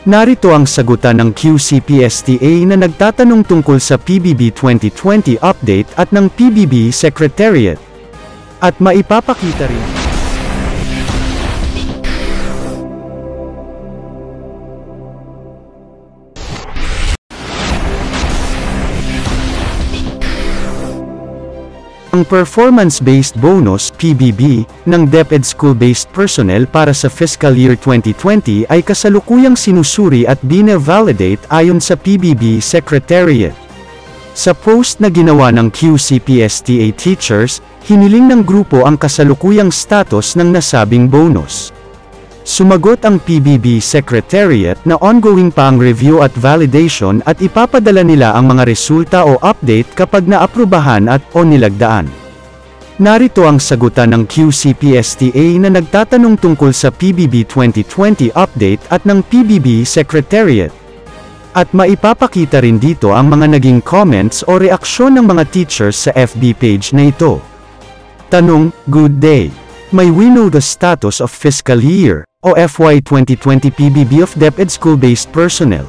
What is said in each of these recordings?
Narito ang sagutan ng QCPSTA na nagtatanong tungkol sa PBB 2020 update at ng PBB Secretariat. At maipapakita rin ang Performance-Based Bonus (PBB) ng DepEd School-Based Personnel para sa fiscal year 2020 ay kasalukuyang sinusuri at bine-validate ayon sa PBB Secretariat. Sa post na ginawa ng QCPSTA teachers, hiniling ng grupo ang kasalukuyang status ng nasabing bonus. Sumagot ang PBB Secretariat na ongoing pa ang review at validation at ipapadala nila ang mga resulta o update kapag naaprubahan at o nilagdaan. Narito ang sagutan ng QCPSTA na nagtatanong tungkol sa PBB 2020 update at ng PBB Secretariat. At maipapakita rin dito ang mga naging comments o reaksyon ng mga teachers sa FB page na ito. Tanong, good day. May we know the status of fiscal year o FY 2020 PBB of DepEd School-Based Personnel?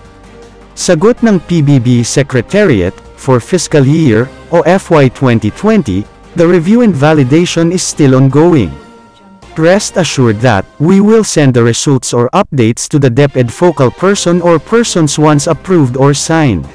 Sagot ng PBB Secretariat, for fiscal year o FY 2020, the review and validation is still ongoing. Rest assured that we will send the results or updates to the DepEd focal person or persons once approved or signed.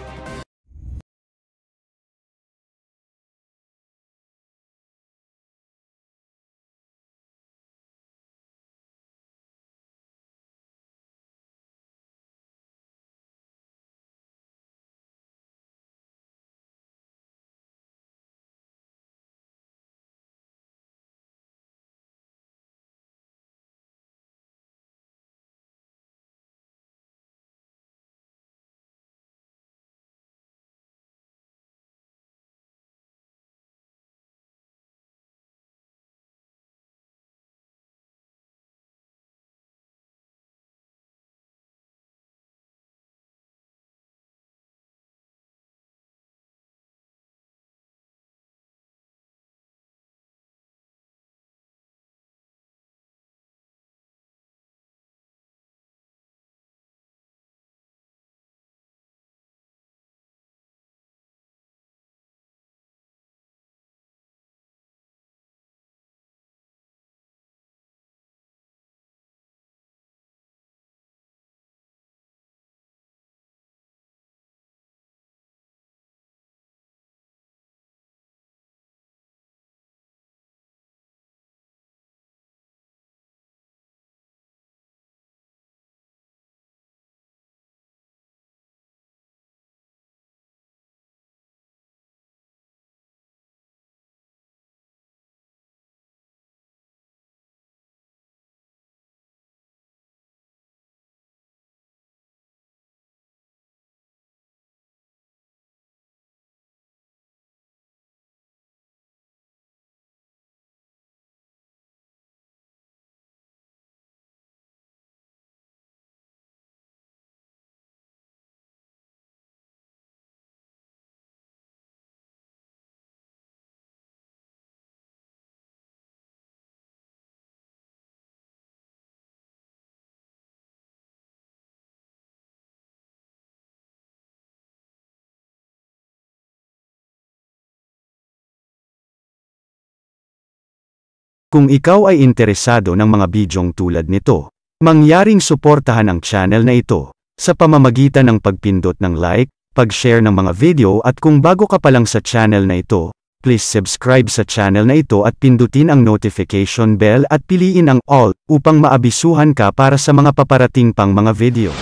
Kung ikaw ay interesado ng mga bidyong tulad nito, mangyaring suportahan ang channel na ito, sa pamamagitan ng pagpindot ng like, pag-share ng mga video at kung bago ka pa lang sa channel na ito, please subscribe sa channel na ito at pindutin ang notification bell at piliin ang all, upang maabisuhan ka para sa mga paparating pang mga video.